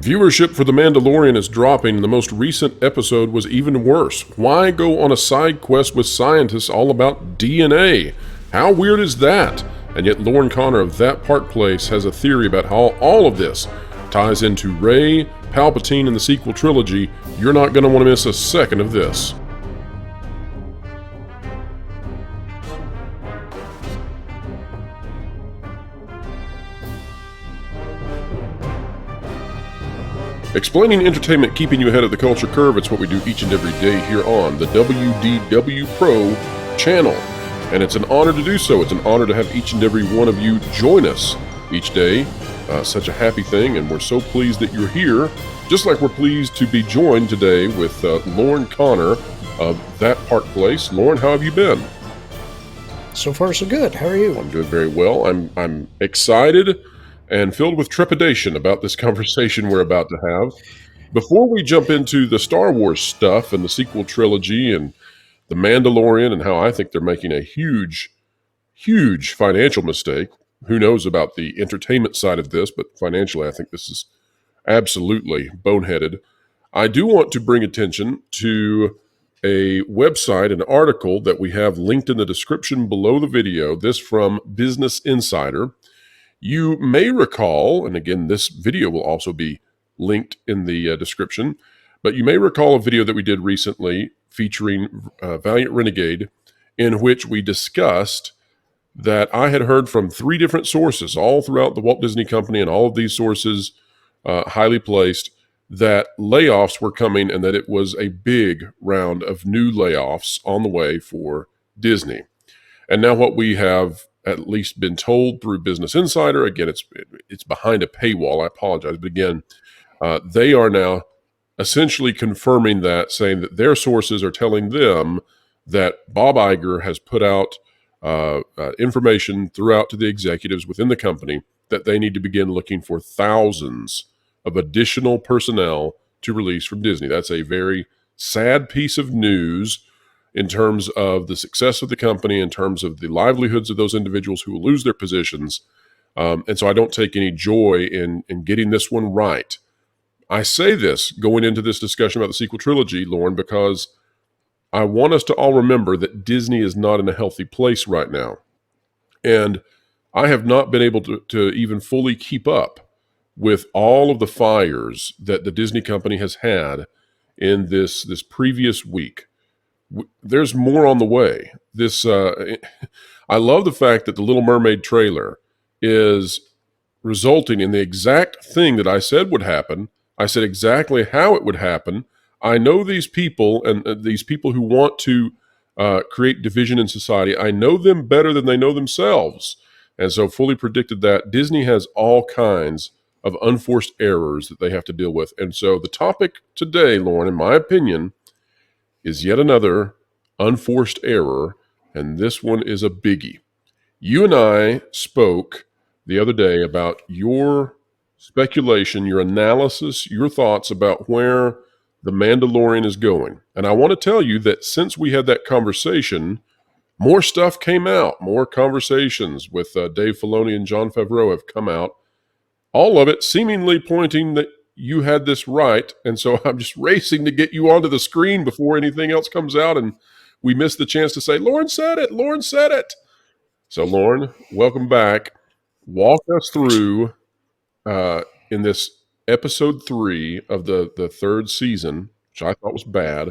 Viewership for The Mandalorian is dropping, and the most recent episode was even worse. Why go on a side quest with scientists all about DNA? How weird is that? And yet Lorn Connor of That Park Place has a theory about how all of this ties into Rey, Palpatine, and the sequel trilogy. You're not going to want to miss a second of this. Explaining entertainment, keeping you ahead of the culture curve, it's what we do each and every day here on the WDW Pro channel. And it's an honor to do so. It's an honor to have each and every one of you join us each day. Such a happy thing, and we're so pleased that you're here. Just like we're pleased to be joined today with Lorn Connor of That Park Place. Lorn, how have you been? So far, so good. How are you? I'm doing very well. I'm excited and filled with trepidation about this conversation we're about to have. Before we jump into the Star Wars stuff and the sequel trilogy and the Mandalorian and how I think they're making a huge, huge financial mistake. Who knows about the entertainment side of this, but financially I think this is absolutely boneheaded. I do want to bring attention to a website, an article that we have linked in the description below the video. This from Business Insider. You may recall, and again, this video will also be linked in the description, but you may recall a video that we did recently featuring Valiant Renegade, in which we discussed that I had heard from 3 different sources all throughout the Walt Disney Company, and all of these sources highly placed, that layoffs were coming and that it was a big round of new layoffs on the way for Disney. And now what we have at least been told through Business Insider, again, it's behind a paywall, I apologize, but again, they are now essentially confirming that, saying that their sources are telling them that Bob Iger has put out information throughout to the executives within the company that they need to begin looking for thousands of additional personnel to release from Disney. That's a very sad piece of news in terms of the success of the company, in terms of the livelihoods of those individuals who will lose their positions. And so I don't take any joy in getting this one right. I say this going into this discussion about the sequel trilogy, Lorn, because I want us to all remember that Disney is not in a healthy place right now. And I have not been able to even fully keep up with all of the fires that the Disney company has had in this previous week. There's more on the way. I love the fact that the Little Mermaid trailer is resulting in the exact thing that I said would happen. I said exactly how it would happen. I know these people and these people who want to create division in society. I know them better than they know themselves. And so fully predicted that Disney has all kinds of unforced errors that they have to deal with. And so the topic today, Lorn, in my opinion, is yet another unforced error, and this one is a biggie. You and I spoke the other day about your speculation, your analysis, your thoughts about where the Mandalorian is going. And I want to tell you that since we had that conversation, more stuff came out, more conversations with Dave Filoni and Jon Favreau have come out, all of it seemingly pointing that you had this right, and so I'm just racing to get you onto the screen before anything else comes out, and we missed the chance to say, Lorn said it, Lorn said it. So Lorn, welcome back. Walk us through, in this episode 3 of the 3rd season, which I thought was bad,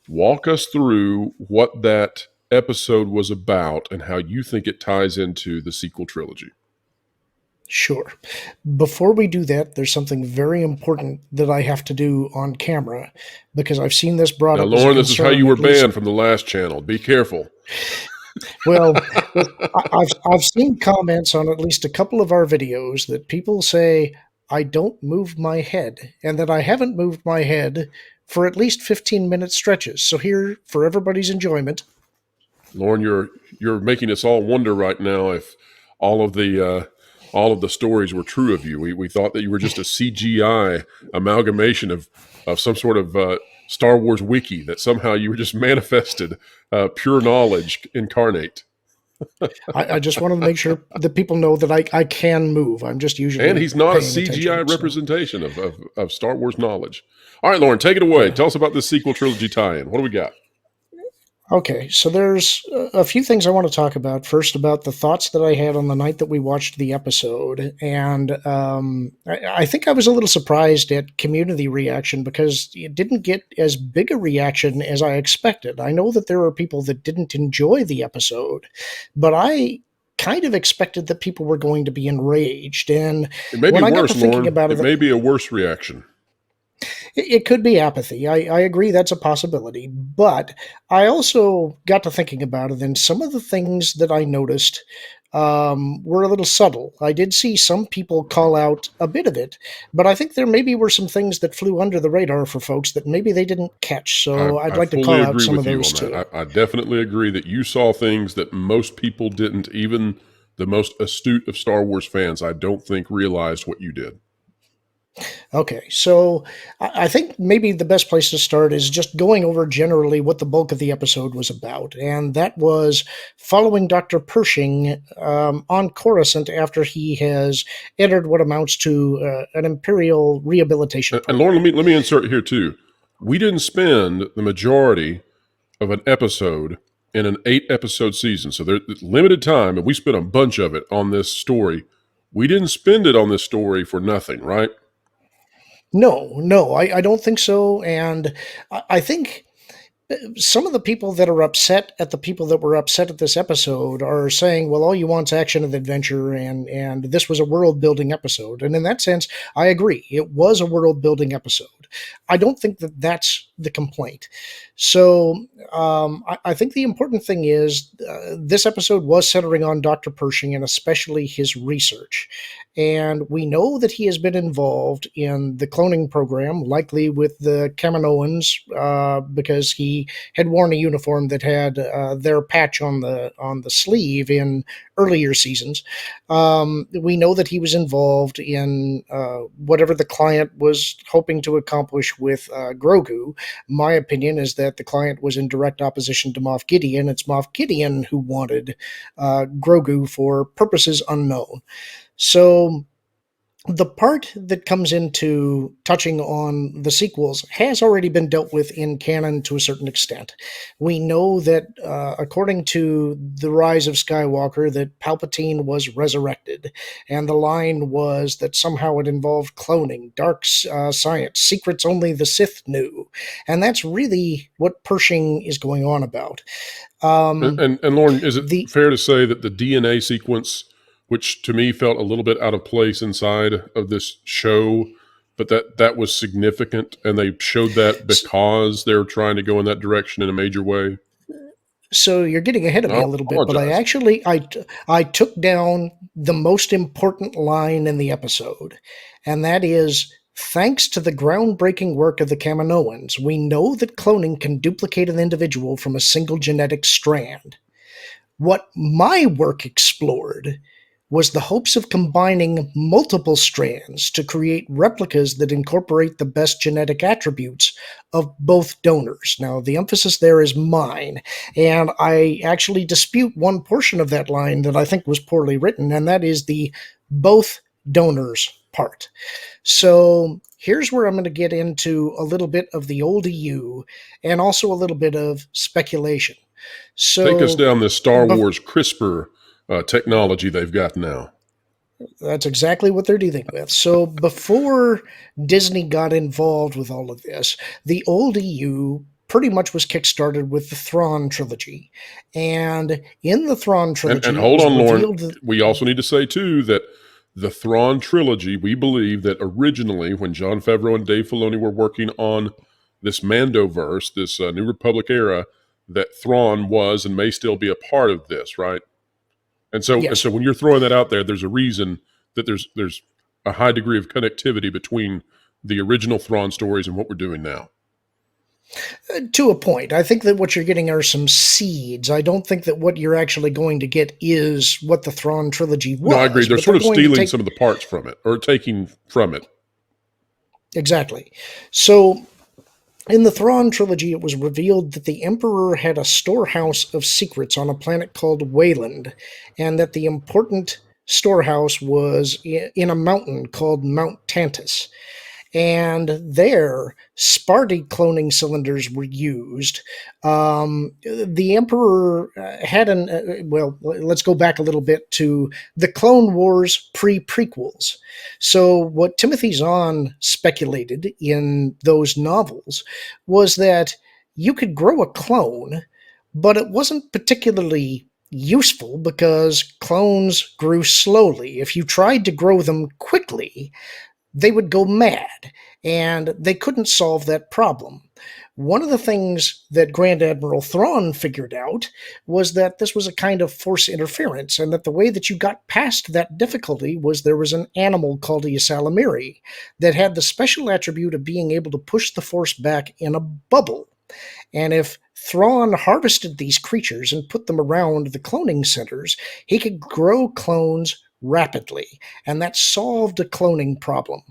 walk us through what that episode was about and how you think it ties into the sequel trilogy. Sure. Before we do that, there's something very important that I have to do on camera, because I've seen this brought now, up. Lorn, this is how you were banned from the last channel. Be careful. Well, I've seen comments on at least a couple of our videos that people say I don't move my head, and that I haven't moved my head for at least 15-minute stretches. So here, for everybody's enjoyment. Lorn, you're making us all wonder right now if all of the stories were true of you. We thought that you were just a CGI amalgamation of some sort of Star Wars wiki, that somehow you were just manifested pure knowledge incarnate. I just wanted to make sure that people know that I can move. I'm just And usually he's not a paying CGI attention. So. representation of Star Wars knowledge. All right, Lauren, take it away. Yeah. Tell us about this sequel trilogy tie-in. What do we got? Okay, so there's a few things I want to talk about. First, about the thoughts that I had on the night that we watched the episode, and I think I was a little surprised at community reaction because it didn't get as big a reaction as I expected. I know that there are people that didn't enjoy the episode, but I kind of expected that people were going to be enraged. And It may be when I got worse, to thinking Lauren. about It it, may be a worse reaction. it could be apathy. I agree that's a possibility. But I also got to thinking about it, and some of the things that I noticed were a little subtle. I did see some people call out a bit of it, but I think there maybe were some things that flew under the radar for folks that maybe they didn't catch. So I'd I like to fully call out agree some of with you those on that. too. I definitely agree that you saw things that most people didn't. Even the most astute of Star Wars fans, I don't think, realized what you did. Okay, so I think maybe the best place to start is just going over generally what the bulk of the episode was about, and that was following Dr. Pershing on Coruscant after he has entered what amounts to an Imperial rehabilitation And Lauren, program. let me insert here too. We didn't spend the majority of an episode in an 8-episode season, so there's limited time, and we spent a bunch of it on this story. We didn't spend it on this story for nothing, right? No, I don't think so, and I think some of the people that are upset at the people that were upset at this episode are saying, well, all you want's action and adventure, and this was a world building episode. And in that sense, I agree. It was a world building episode. I don't think that that's the complaint. So I think the important thing is this episode was centering on Dr. Pershing and especially his research. And we know that he has been involved in the cloning program, likely with the Kaminoans, because he had worn a uniform that had their patch on the sleeve in earlier seasons. We know that he was involved in whatever the client was hoping to accomplish with Grogu. My opinion is that the client was in direct opposition to Moff Gideon. It's Moff Gideon who wanted Grogu for purposes unknown. So the part that comes into touching on the sequels has already been dealt with in canon to a certain extent. We know that, according to The Rise of Skywalker, that Palpatine was resurrected, and the line was that somehow it involved cloning, dark science, secrets only the Sith knew, and that's really what Pershing is going on about. And Lauren, is it The fair to say that the DNA sequence, which to me felt a little bit out of place inside of this show, but that was significant, and they showed that because they're trying to go in that direction in a major way? So you're getting ahead of me I a little bit, but apologize. I took down the most important line in the episode, and that is, thanks to the groundbreaking work of the Kaminoans, we know that cloning can duplicate an individual from a single genetic strand. What my work explored was the hopes of combining multiple strands to create replicas that incorporate the best genetic attributes of both donors. Now, the emphasis there is mine, and I actually dispute one portion of that line that I think was poorly written, and that is the both donors part. So here's where I'm going to get into a little bit of the old EU and also a little bit of speculation. Take us So down this Star bef- Wars CRISPR technology they've got now. That's exactly what they're dealing with. So before Disney got involved with all of this, the old EU pretty much was kickstarted with the Thrawn trilogy. And in the Thrawn And trilogy, it hold was on, Lauren. revealed that, We also need to say too that the Thrawn trilogy, we believe that originally, when Jon Favreau and Dave Filoni were working on this Mandoverse, this New Republic era, that Thrawn was and may still be a part of this, right? And so yes, when you're throwing that out there, there's a reason that there's a high degree of connectivity between the original Thrawn stories and what we're doing now. to a point. I think that what you're getting are some seeds. I don't think that what you're actually going to get is what the Thrawn trilogy No, I agree. was, They're but they're sort of going to stealing take some of the parts from it or taking from it. exactly. So In the Thrawn trilogy, it was revealed that the Emperor had a storehouse of secrets on a planet called Wayland, and that the important storehouse was in a mountain called Mount Tantus. And there, Sparty cloning cylinders were used. The Emperor had well, let's go back a little bit to the Clone Wars prequels. So, what Timothy Zahn speculated in those novels was that you could grow a clone, but it wasn't particularly useful because clones grew slowly. If you tried to grow them quickly, they would go mad, and they couldn't solve that problem. One of the things that Grand Admiral Thrawn figured out was that this was a kind of force interference, and that the way that you got past that difficulty was there was an animal called a Ysalamiri that had the special attribute of being able to push the force back in a bubble. And if Thrawn harvested these creatures and put them around the cloning centers, he could grow clones rapidly, and that solved a cloning problem.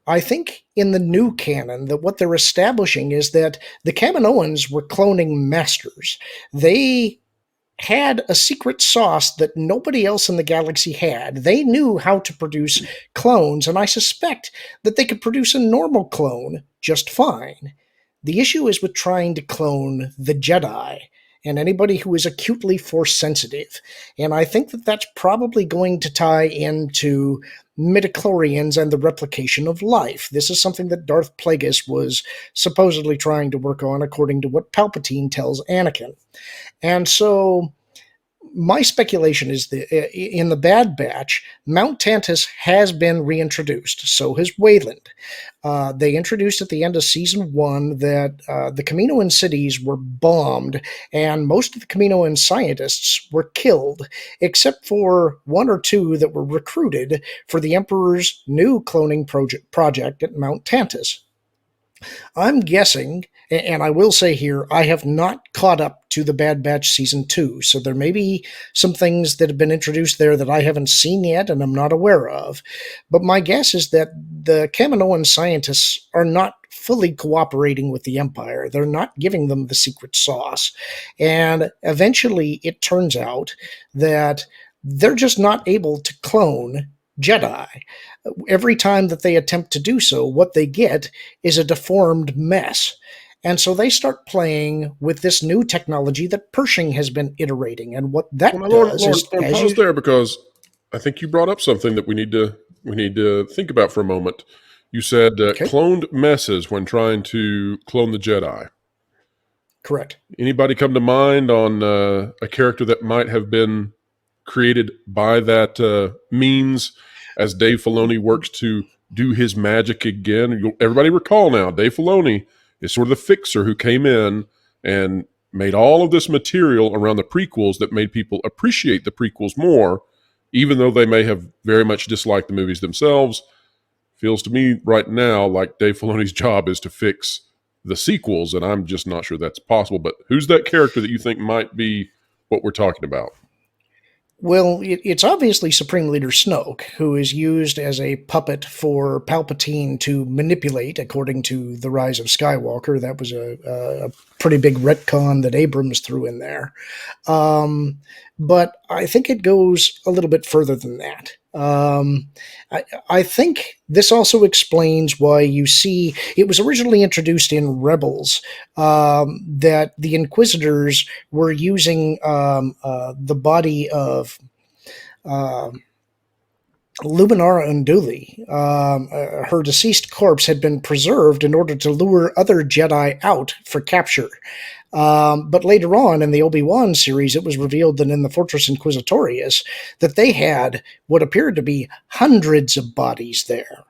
I think in the new canon that what they're establishing is that the Kaminoans were cloning masters. They had a secret sauce that nobody else in the galaxy had. They knew how to produce clones, and I suspect that they could produce a normal clone just fine. The issue is with trying to clone the Jedi and anybody who is acutely force sensitive. And I think that that's probably going to tie into midichlorians and the replication of life. This is something that Darth Plagueis was supposedly trying to work on, according to what Palpatine tells Anakin. And so my speculation is that in the Bad Batch, Mount Tantus has been reintroduced. So has Wayland. They introduced at the end of season 1 that the Kaminoan cities were bombed, and most of the Kaminoan scientists were killed, except for one or two that were recruited for the Emperor's new cloning project at Mount Tantus. I'm guessing, and I will say here, I have not caught up to the Bad Batch season 2, so there may be some things that have been introduced there that I haven't seen yet and I'm not aware of. But my guess is that the Kaminoan scientists are not fully cooperating with the Empire. They're not giving them the secret sauce. And eventually it turns out that they're just not able to clone Jedi. Every time that they attempt to do so, what they get is a deformed mess. And so they start playing with this new technology that Pershing has been iterating. And what Well, that now, does Lorn, is, as pause you there because I think you brought up something that we need to think about for a moment. You said okay, cloned messes when trying to clone the Jedi. correct. Anybody come to mind on a character that might have been created by that means as Dave Filoni works to do his magic again? Everybody recall now, Dave Filoni is sort of the fixer who came in and made all of this material around the prequels that made people appreciate the prequels more, even though they may have very much disliked the movies themselves. Feels to me right now like Dave Filoni's job is to fix the sequels, and I'm just not sure that's possible. But who's that character that you think might be what we're talking about? Well, it's obviously Supreme Leader Snoke, who is used as a puppet for Palpatine to manipulate, according to The Rise of Skywalker. That was a pretty big retcon that Abrams threw in there. Um, but I think it goes a little bit further than that. I think this also explains why you see it was originally introduced in Rebels, that the Inquisitors were using the body of um Luminara Unduli. Her deceased corpse had been preserved in order to lure other Jedi out for capture. But later on in the Obi-Wan series, it was revealed that in the Fortress Inquisitorius that they had what appeared to be hundreds of bodies there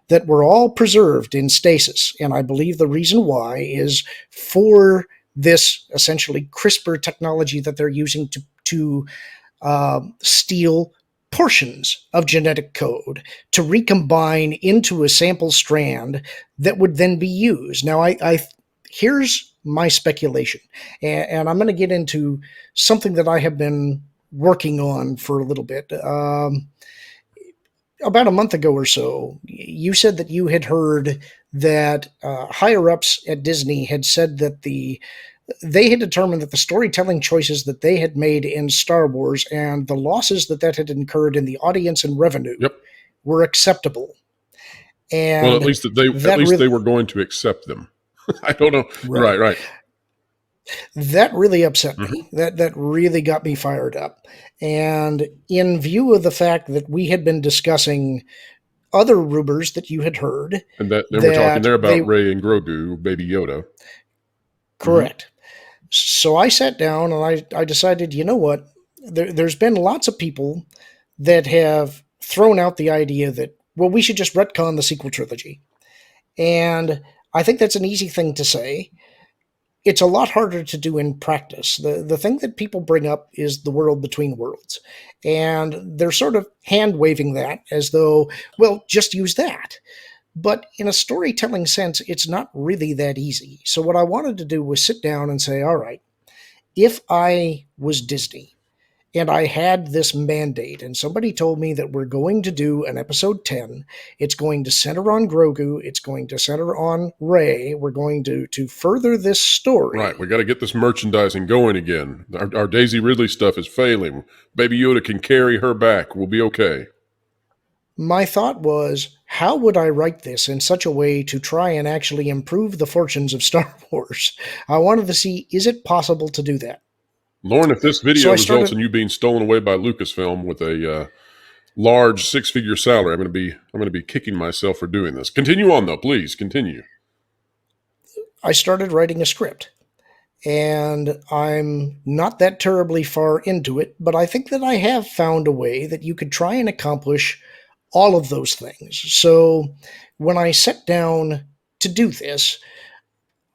that were all preserved in stasis. And I believe the reason why is for this essentially CRISPR technology that they're using to steal portions of genetic code to recombine into a sample strand that would then be used. Now, here's my speculation, and I'm going to get into something that I have been working on for a little bit. About a month ago or so, you said that you had heard that higher ups at Disney had said that they had determined that the storytelling choices that they had made in Star Wars and the losses that had incurred in the audience and revenue Yep. were acceptable. Well, at And least at that least really, they were going to accept them. I don't know. right, Right, right. that really upset Mhm. me. That really got me fired up. And in view of the fact that we had been discussing other rumors that you had heard, And that then we're talking that there they about Rey and Grogu, Baby Yoda. Mhm. correct. So I sat down and I decided, you know what? There's been lots of people that have thrown out the idea that, well, we should just retcon the sequel trilogy. And I think that's an easy thing to say. It's a lot harder to do in practice. The thing that people bring up is the world between worlds. And they're sort of hand waving that as though, well, just use that. But in a storytelling sense, it's not really that easy. So what I wanted to do was sit down and say, all right, if I was Disney and I had this mandate, and somebody told me that we're going to do an episode 10, it's going to center on Grogu, it's going to center on Rey, we're going to further this Right. We story. got to get this merchandising going again. Our Daisy Ridley stuff is failing. Baby Yoda can carry her back. We'll be okay. My thought was, how would I write this in such a way to try and actually improve the fortunes of Star Wars? I wanted to see, is it possible to do that? Lorn, if this So video I results started in you being stolen away by Lucasfilm with a large six-figure salary, I'm going to be kicking myself for doing this. Continue on though, please continue. I started writing a script. And I'm not that terribly far into it, but I think that I have found a way that you could try and accomplish all of those things. So when I sat down to do this,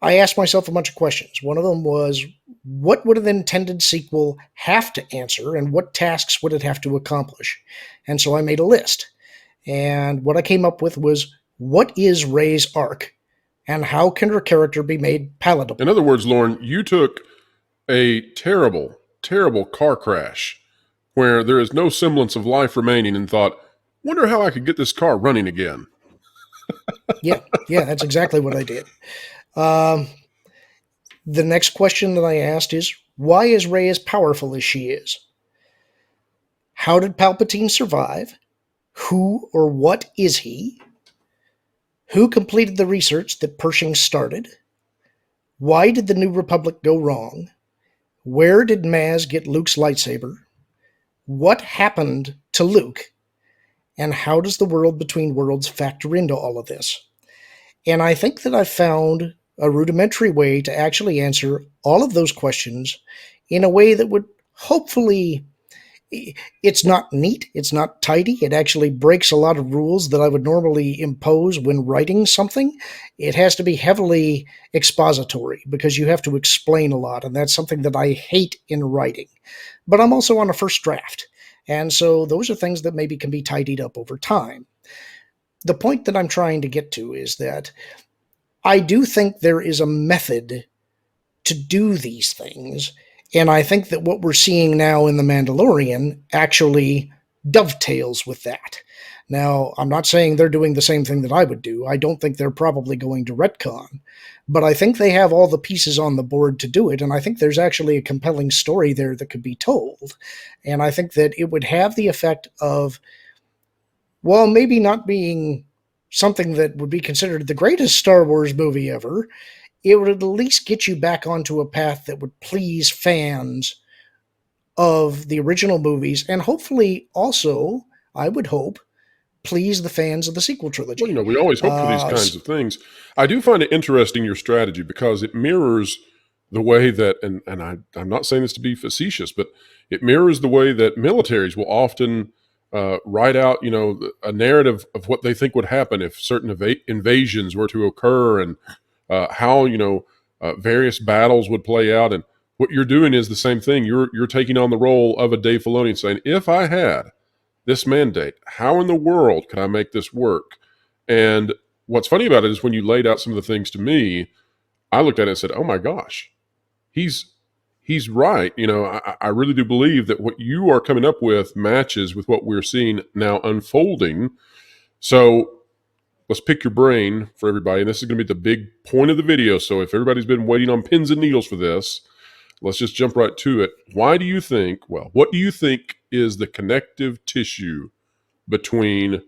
I asked myself a bunch of questions. One of them was, what would an intended sequel have to answer, and what tasks would it have to accomplish? And so I made a list. And what I came up with was, what is Rey's arc, and how can her character be made In palatable? other words, Lorn, you took a terrible, terrible car crash where there is no semblance of life remaining and thought, wonder how I could get this car running again. Yeah, yeah, that's exactly what I did. Um, the next question that I asked is, why is Rey as powerful as she is? How did Palpatine survive? Who or what is he? Who completed the research that Pershing started? Why did the New Republic go wrong? Where did Maz get Luke's lightsaber? What happened to Luke? And how does the world between worlds factor into all of this? And I think that I found a rudimentary way to actually answer all of those questions in a way that would hopefully, it's not neat, it's not tidy, it actually breaks a lot of rules that I would normally impose when writing something. It has to be heavily expository because you have to explain a lot, and that's something that I hate in writing. But I'm also on a first draft, and so those are things that maybe can be tidied up over time. The point that I'm trying to get to is that I do think there is a method to do these things. And I think that what we're seeing now in The Mandalorian actually dovetails with that. Now, I'm not saying they're doing the same thing that I would do. I don't think they're probably going to retcon. But I think they have all the pieces on the board to do it. And I think there's actually a compelling story there that could be told. And I think that it would have the effect of, well, maybe not being something that would be considered the greatest Star Wars movie ever, it would at least get you back onto a path that would please fans of the original movies and hopefully also, I would hope, please the fans of the sequel Well, trilogy. we always hope for these kinds of things. I do find it interesting, your strategy, because it mirrors the way that, I'm not saying this to be facetious, but it mirrors the way that militaries will often write out, a narrative of what they think would happen if certain invasions were to occur and how, various battles would play out. And what you're doing is the same thing. You're taking on the role of a Dave Filoni and saying, if I had this mandate, how in the world could I make this work? And what's funny about it is when you laid out some of the things to me, I looked at it and said, oh my gosh, he's right. I really do believe that what you are coming up with matches with what we're seeing now unfolding. So let's pick your brain for everybody. And this is going to be the big point of the video. So if everybody's been waiting on pins and needles for this, let's just jump right to it. What do you think is the connective tissue between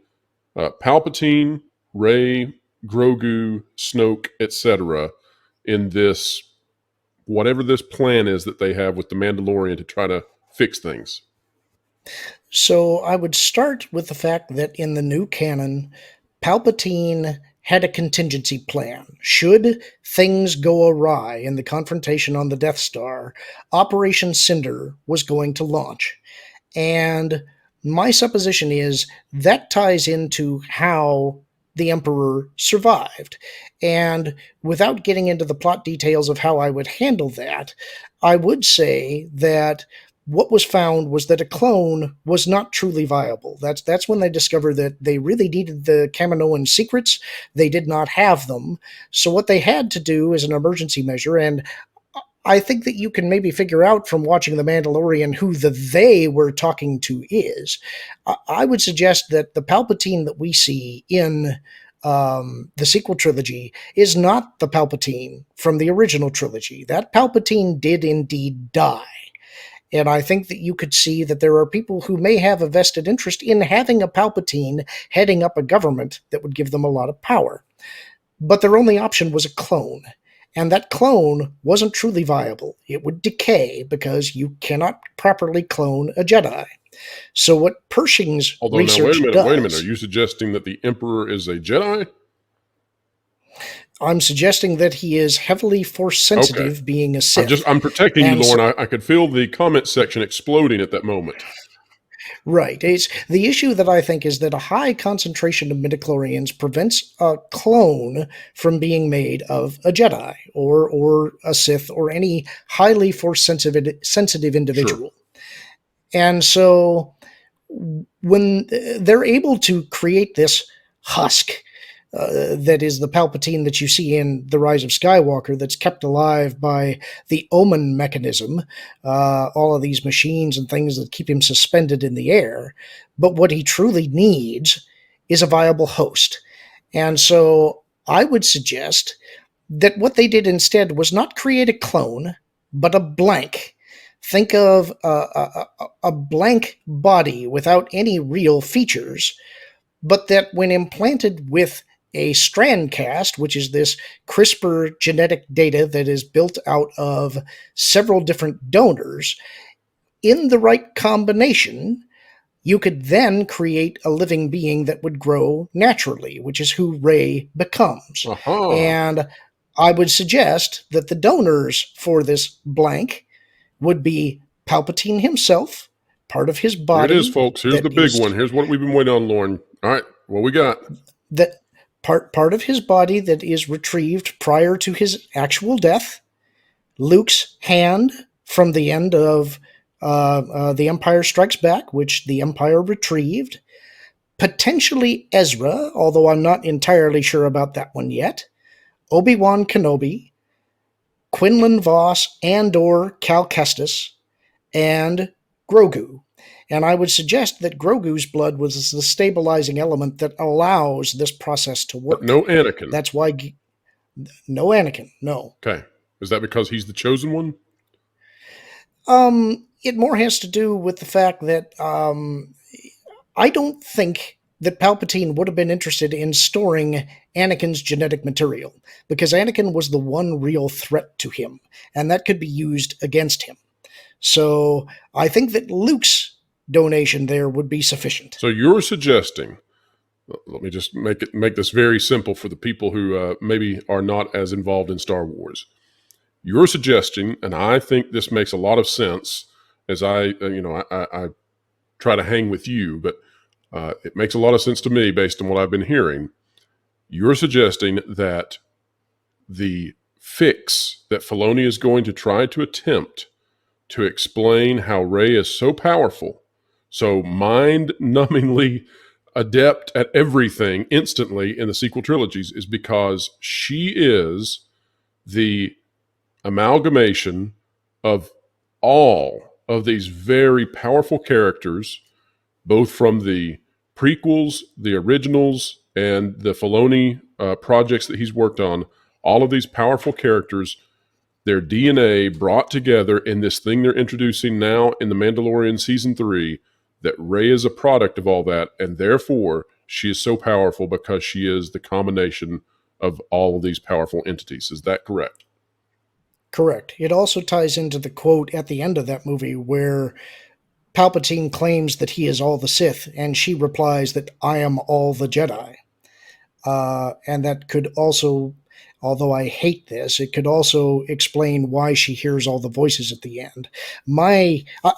Palpatine, Rey, Grogu, Snoke, etc. in this, whatever this plan is that they have with the Mandalorian to try to fix things? So I would start with the fact that in the new canon, Palpatine had a contingency plan. Should things go awry in the confrontation on the Death Star, Operation Cinder was going to launch. And my supposition is that ties into how the Emperor survived. And without getting into the plot details of how I would handle that, I would say that what was found was that a clone was not truly viable. That's when they discovered that they really needed the Kaminoan secrets. They did not have them. So what they had to do as an emergency measure, and I think that you can maybe figure out from watching The Mandalorian who the they were talking to is. I would suggest that the Palpatine that we see in the sequel trilogy is not the Palpatine from the original trilogy. That Palpatine did indeed die. And I think that you could see that there are people who may have a vested interest in having a Palpatine heading up a government that would give them a lot of power. But their only option was a clone. And that clone wasn't truly viable. It would decay because you cannot properly clone a Jedi. So what Pershing's research does... Wait a minute. Are you suggesting that the Emperor is a Jedi? I'm suggesting that he is heavily force sensitive, being a Sith. I'm protecting you, Lorn. I could feel the comment section exploding at that moment. Right. The issue that I think is that a high concentration of midichlorians prevents a clone from being made of a Jedi or a Sith or any highly force sensitive individual. Sure. And so when they're able to create this husk that is the Palpatine that you see in The Rise of Skywalker, that's kept alive by the Omen mechanism, all of these machines and things that keep him suspended in the air. But what he truly needs is a viable host. And so I would suggest that what they did instead was not create a clone, but a blank. Think of a blank body without any real features, but that when implanted with a strand cast, which is this CRISPR genetic data that is built out of several different donors, in the right combination, you could then create a living being that would grow naturally, which is who Rey becomes. Uh-huh. And I would suggest that the donors for this blank would be Palpatine himself, part of his body. Here it is, folks. Here's the big one. Here's what we've been waiting on, Lorn. All right, what we got? That part of his body that is retrieved prior to his actual death. Luke's hand from the end of The Empire Strikes Back, which the Empire retrieved. Potentially Ezra, although I'm not entirely sure about that one yet. Obi-Wan Kenobi, Quinlan Vos and/or Cal Kestis, and Grogu. And I would suggest that Grogu's blood was the stabilizing element that allows this process to work. But no Anakin. That's why... No Anakin, no. Okay. Is that because he's the chosen one? It more has to do with the fact that I don't think that Palpatine would have been interested in storing Anakin's genetic material, because Anakin was the one real threat to him, and that could be used against him. So I think that Luke's donation there would be sufficient. So you're suggesting, let me just make this very simple for the people who maybe are not as involved in Star Wars. You're suggesting, and I think this makes a lot of sense as I try to hang with you, but it makes a lot of sense to me based on what I've been hearing. You're suggesting that the fix that Filoni is going to try to attempt to explain how Rey is so powerful, so mind-numbingly adept at everything instantly in the sequel trilogies, is because she is the amalgamation of all of these very powerful characters, both from the prequels, the originals, and the Filoni projects that he's worked on, all of these powerful characters, their DNA brought together in this thing they're introducing now in The Mandalorian Season 3, that Rey is a product of all that, and therefore she is so powerful because she is the combination of all of these powerful entities. Is that correct? Correct. It also ties into the quote at the end of that movie where Palpatine claims that he is all the Sith, and she replies that I am all the Jedi. And that could also, although I hate this, it could also explain why she hears all the voices at the end.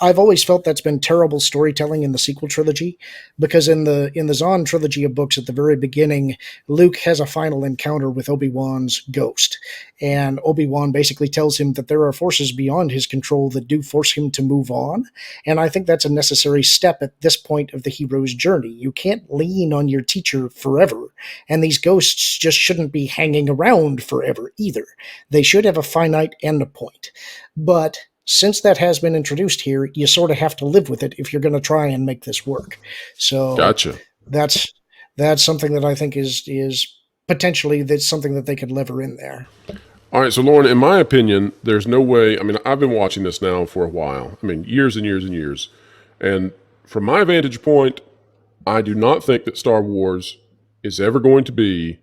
I've always felt that's been terrible storytelling in the sequel trilogy, because in the Zahn trilogy of books at the very beginning, Luke has a final encounter with Obi-Wan's ghost, and Obi-Wan basically tells him that there are forces beyond his control that do force him to move on, and I think that's a necessary step at this point of the hero's journey. You can't lean on your teacher forever, and these ghosts just shouldn't be hanging around forever either. They should have a finite end point. But since that has been introduced here, you sort of have to live with it if you're going to try and make this work. So Gotcha. that's something that I think is potentially that's something that they could lever in there. All right, so Lauren, in my opinion, there's no way. I mean, I've been watching this now for a while. I mean, years and years and years. And from my vantage point, I do not think that Star Wars is ever going to be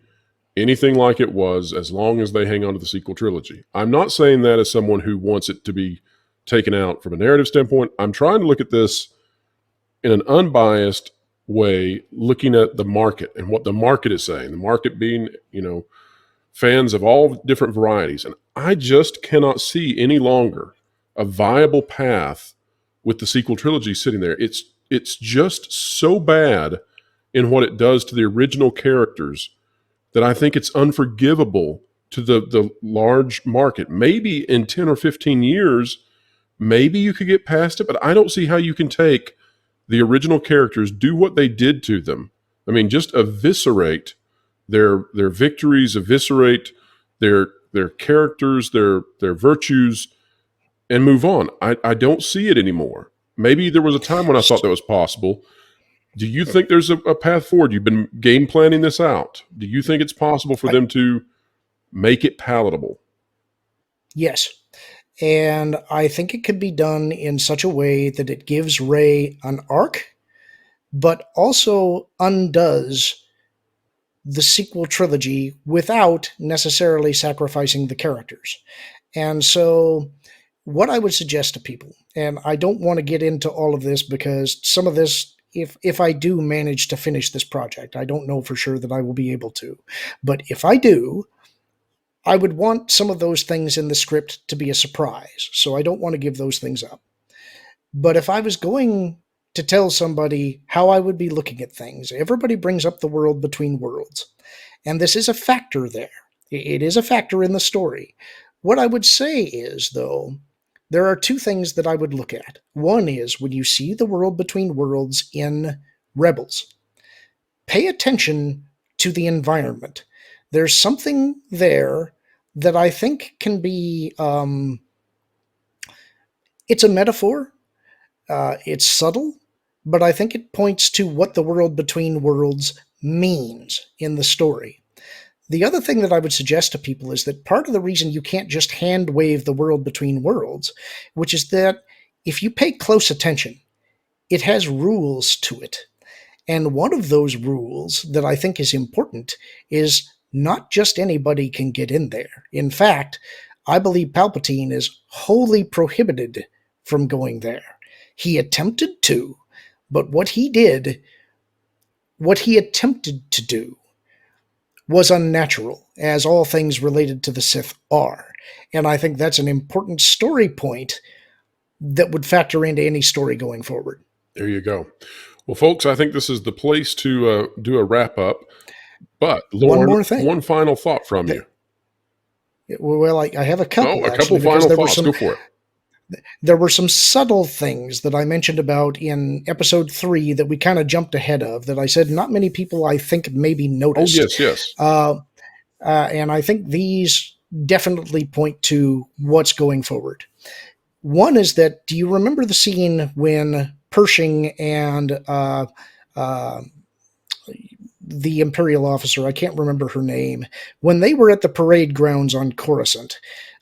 anything like it was as long as they hang on to the sequel trilogy. I'm not saying that as someone who wants it to be taken out from a narrative standpoint. I'm trying to look at this in an unbiased way, looking at the market and what the market is saying. The market being, fans of all different varieties. And I just cannot see any longer a viable path with the sequel trilogy sitting there. It's just so bad in what it does to the original characters that I think it's unforgivable to the large market. Maybe in 10 or 15 years, maybe you could get past it, but I don't see how you can take the original characters, do what they did to them. I mean, just eviscerate their victories, eviscerate their characters, their virtues, and move on. I don't see it anymore. Maybe there was a time when I thought that was possible. Do you think there's a path forward? You've been game planning this out. Do you think it's possible for them to make it palatable? Yes. And I think it could be done in such a way that it gives Rey an arc, but also undoes the sequel trilogy without necessarily sacrificing the characters. And so what I would suggest to people, and I don't want to get into all of this because some of this, if I do manage to finish this project, I don't know for sure that I will be able to. But if I do, I would want some of those things in the script to be a surprise. So I don't want to give those things up. But if I was going to tell somebody how I would be looking at things, everybody brings up the world between worlds. And this is a factor there. It is a factor in the story. What I would say is, though, there are two things that I would look at. One is when you see the world between worlds in Rebels, pay attention to the environment. There's something there that I think can be, it's a metaphor. It's subtle, but I think it points to what the world between worlds means in the story. The other thing that I would suggest to people is that part of the reason you can't just hand wave the world between worlds, which is that if you pay close attention, it has rules to it. And one of those rules that I think is important is not just anybody can get in there. In fact, I believe Palpatine is wholly prohibited from going there. He attempted to, but what he attempted to do was unnatural, as all things related to the Sith are. And I think that's an important story point that would factor into any story going forward. There you go. Well, folks, I think this is the place to do a wrap up. But Lorn, One more thing. one final thought from you. Well, I have a couple. A couple final thoughts. Go for it. There were some subtle things that I mentioned about in episode 3 that we kind of jumped ahead of, that I said not many people, I think, maybe noticed. Oh, yes. And I think these definitely point to what's going forward. One is that, do you remember the scene when Pershing and the Imperial officer, I can't remember her name, when they were at the parade grounds on Coruscant.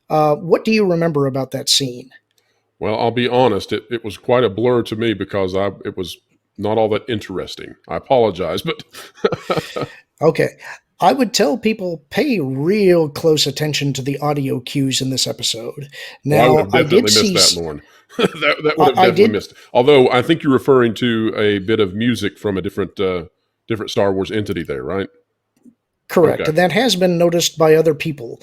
What do you remember about that scene? Well, I'll be honest, it was quite a blur to me because it was not all that interesting. I apologize, but Okay. I would tell people pay real close attention to the audio cues in this episode. well, I would Now, have definitely missed that, Lorn. That would have I definitely did missed. Although I think you're referring to a bit of music from a different Star Wars entity there, right? correct, Okay, and that has been noticed by other people.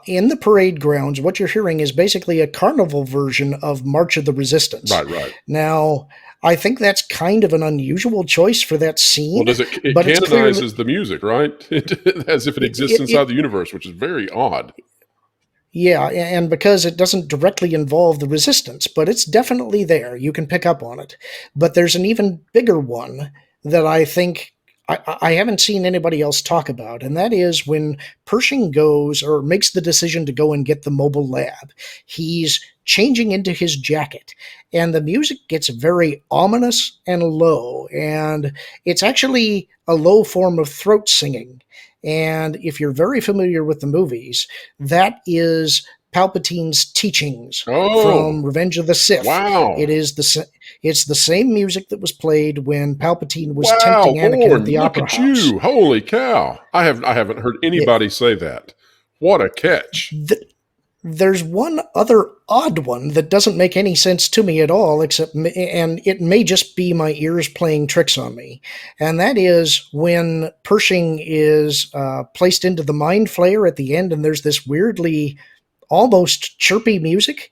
In the parade grounds, what you're hearing is basically a carnival version of March of the Resistance. right. Now, I think that's kind of an unusual choice for that Well, scene, it but it's clearly canonizes the music, right? As if it exists inside it the universe, which is very odd. yeah, and because it doesn't directly involve the resistance, but it's definitely there. You can pick up on it. But there's an even bigger one that I think I haven't seen anybody else talk about, and that is when Pershing goes or makes the decision to go and get the mobile lab. He's changing into his jacket, and the music gets very ominous and low, and it's actually a low form of throat singing. And if you're very familiar with the movies, that is Palpatine's teachings Oh, from Revenge of the Sith. wow. It's the same music that was played when Palpatine was Wow, tempting Anakin at Lorne, the look opera at house. you. Holy cow. I haven't heard Yeah, anybody say that. What a catch. th- there's one other odd one that doesn't make any sense to me at all, and it may just be my ears playing tricks on me, and that is when Pershing is placed into the mind flayer at the end, and there's this weirdly almost chirpy music.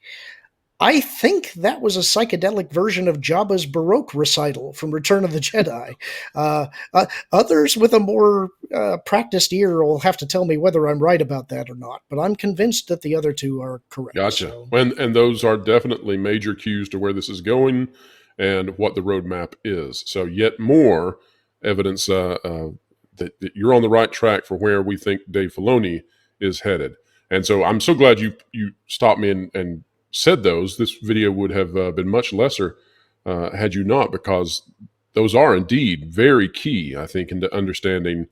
I think that was a psychedelic version of Jabba's Baroque recital from Return of the Jedi. Others with a more practiced ear will have to tell me whether I'm right about that or not, but I'm convinced that the other two are correct. Gotcha. So, And those are definitely major cues to where this is going and what the roadmap is. So, yet more evidence that you're on the right track for where we think Dave Filoni is headed. And so, I'm so glad you stopped me and said those. This video would have been much lesser had you not, because those are indeed very key, I think, into understanding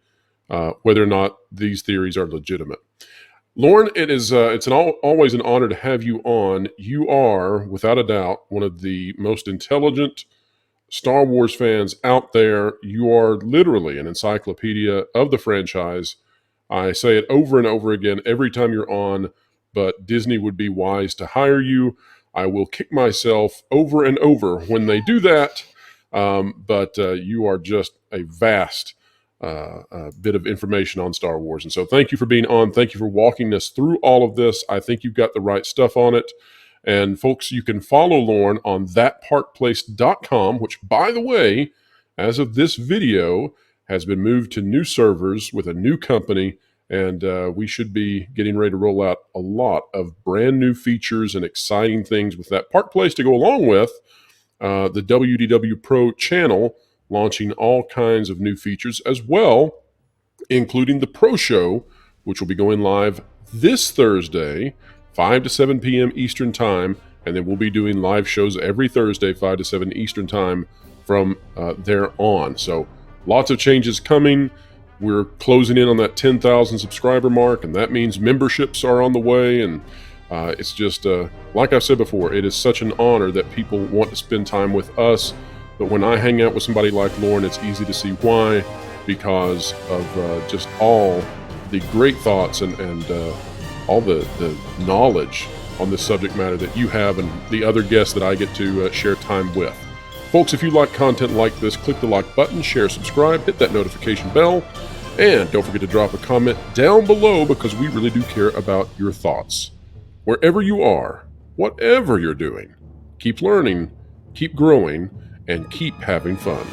whether or not these theories are legitimate. Lorn, always an honor to have you on. You are, without a doubt, one of the most intelligent Star Wars fans out there. You are literally an encyclopedia of the franchise. I say it over and over again every time you're on, but Disney would be wise to hire you. I will kick myself over and over when they do that, but you are just a vast bit of information on Star Wars. And so thank you for being on. Thank you for walking us through all of this. I think you've got the right stuff on it. And folks, you can follow Lorn on thatparkplace.com, which, by the way, as of this video, has been moved to new servers with a new company. And we should be getting ready to roll out a lot of brand new features and exciting things with that Park Place to go along with the WDW Pro channel, launching all kinds of new features as well, including the Pro Show, which will be going live this Thursday, 5 to 7 p.m. Eastern Time. And then we'll be doing live shows every Thursday, 5 to 7 Eastern Time from there on. So lots of changes coming. We're closing in on that 10,000 subscriber mark, and that means memberships are on the way. And it's just, like I've said before, it is such an honor that people want to spend time with us. But when I hang out with somebody like Lorn, it's easy to see why, because of just all the great thoughts and all the knowledge on this subject matter that you have and the other guests that I get to share time with. Folks, if you like content like this, click the like button, share, subscribe, hit that notification bell, and don't forget to drop a comment down below, because we really do care about your thoughts. Wherever you are, whatever you're doing, keep learning, keep growing, and keep having fun.